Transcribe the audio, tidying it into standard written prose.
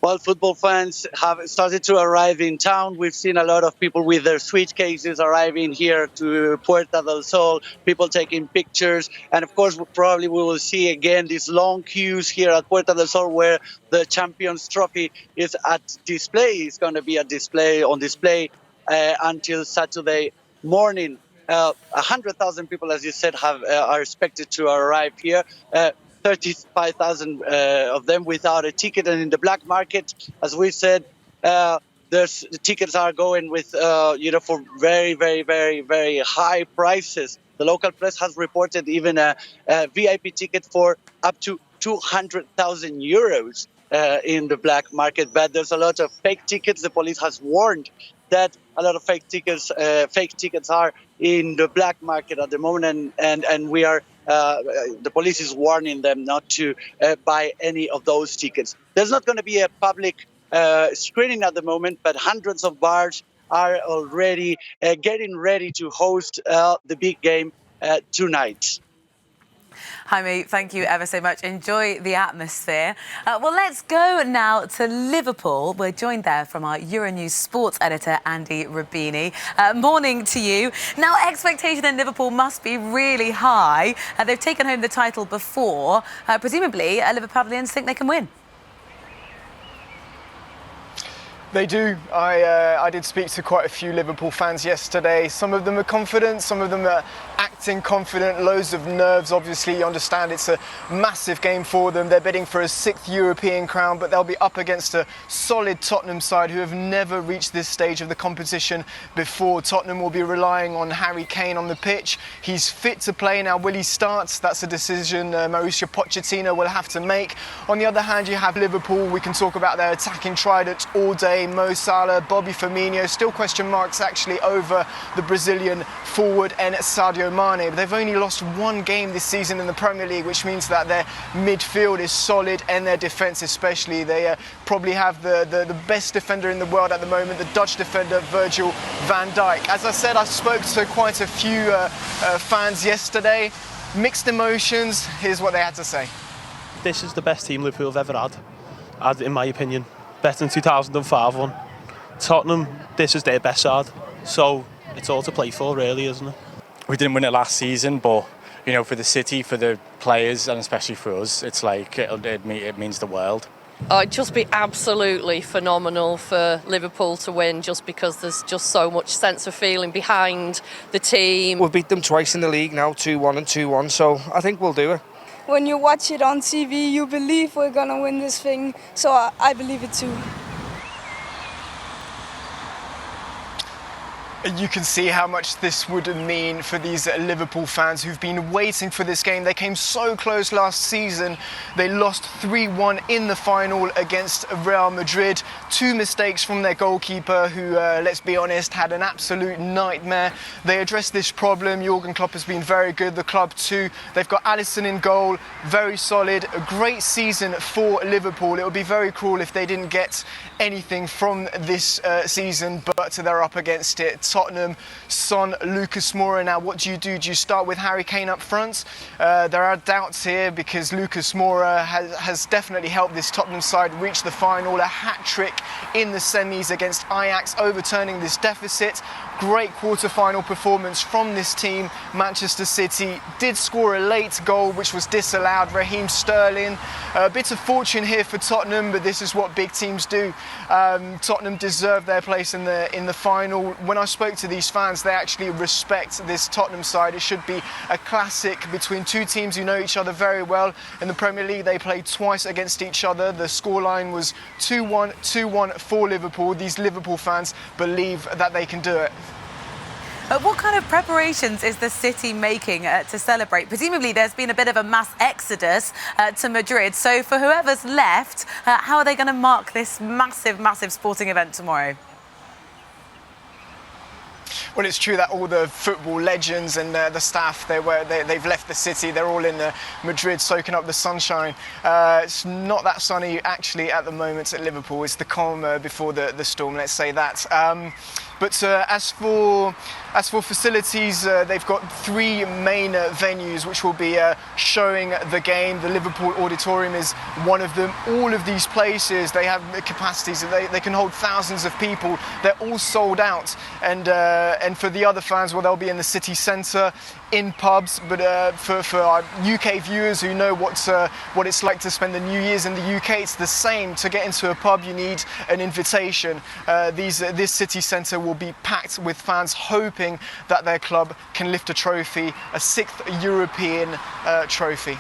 While football fans have started to arrive in town, we've seen a lot of people with their suitcases arriving here to Puerta del Sol, people taking pictures. And of course, probably we will see again these long queues here at Puerta del Sol where the Champions Trophy is at display. It's going to be on display until Saturday morning. 100,000 people, as you said, are expected to arrive here. 35,000 of them without a ticket, and in the black market, as we said, the tickets are going with for very, very, very, very high prices. The local press has reported even a VIP ticket for up to 200,000 euros in the black market. But there's a lot of fake tickets. The police has warned that a lot of fake tickets are in the black market at the moment, and we are. The police is warning them not to buy any of those tickets. There's not going to be a public screening at the moment, but hundreds of bars are already getting ready to host the big game tonight. Jaime, thank you ever so much. Enjoy the atmosphere. Well, let's go now to Liverpool. We're joined there from our Euronews sports editor, Andy Rubini. Morning to you. Now, expectation in Liverpool must be really high. They've taken home the title before. Presumably, Liverpudlians think they can win. They do. I did speak to quite a few Liverpool fans yesterday. Some of them are confident, some of them are acting confident, loads of nerves. Obviously, you understand it's a massive game for them. They're bidding for a 6th European crown, but they'll be up against a solid Tottenham side who have never reached this stage of the competition before. Tottenham will be relying on Harry Kane on the pitch. He's fit to play now. Will he start? That's a decision Mauricio Pochettino will have to make. On the other hand, you have Liverpool. We can talk about their attacking trident all day. Mo Salah, Bobby Firmino, still question marks actually over the Brazilian forward and Sadio Mane. But they've only lost one game this season in the Premier League, which means that their midfield is solid and their defence especially. They probably have the best defender in the world at the moment, the Dutch defender Virgil van Dijk. As I said, I spoke to quite a few fans yesterday. Mixed emotions. Here's what they had to say. This is the best team Liverpool have ever had in my opinion. Better than 2005 one. Tottenham, this is their best side, so it's all to play for, really, isn't it? We didn't win it last season, but you know, for the city, for the players, and especially for us, it's like it means the world. Oh, it'd just be absolutely phenomenal for Liverpool to win, just because there's just so much sense of feeling behind the team. We've beat them twice in the league now, 2-1 and 2-1, so I think we'll do it. When you watch it on TV, you believe we're going to win this thing, so I believe it too. You can see how much this would mean for these Liverpool fans who've been waiting for this game. They came so close last season. They lost 3-1 in the final against Real Madrid. 2 mistakes from their goalkeeper who, let's be honest, had an absolute nightmare. They addressed this problem. Jurgen Klopp has been very good, the club too. They've got Alisson in goal, very solid. A great season for Liverpool. It would be very cruel if they didn't get anything from this season, but they're up against it. Tottenham, Son, Lucas Moura. Now, what do? Do you start with Harry Kane up front? There are doubts here because Lucas Moura has definitely helped this Tottenham side reach the final. A hat-trick in the semis against Ajax, overturning this deficit. Great quarter-final performance from this team. Manchester City did score a late goal, which was disallowed. Raheem Sterling. A bit of fortune here for Tottenham, but this is what big teams do. Tottenham deserve their place in the final. When I spoke to these fans, they actually respect this Tottenham side. It should be a classic between two teams who know each other very well. In the Premier League, they played twice against each other. The scoreline was 2-1, 2-1 for Liverpool. These Liverpool fans believe that they can do it. What kind of preparations is the city making to celebrate? Presumably there's been a bit of a mass exodus to Madrid. So for whoever's left, how are they going to mark this massive, massive sporting event tomorrow? Well, it's true that all the football legends and the staff, they've left the city. They're all in Madrid soaking up the sunshine. It's not that sunny actually at the moment at Liverpool. It's the calm before the storm, let's say that. But as for facilities, they've got 3 main venues which will be showing the game. The Liverpool Auditorium is one of them. All of these places, they have capacities. They can hold thousands of people. They're all sold out. And for the other fans, well, they'll be in the city centre, in pubs. But for our UK viewers who know what it's like to spend the New Year's in the UK, it's the same. To get into a pub, you need an invitation. This city centre will be packed with fans hoping that their club can lift a trophy, a 6th European trophy.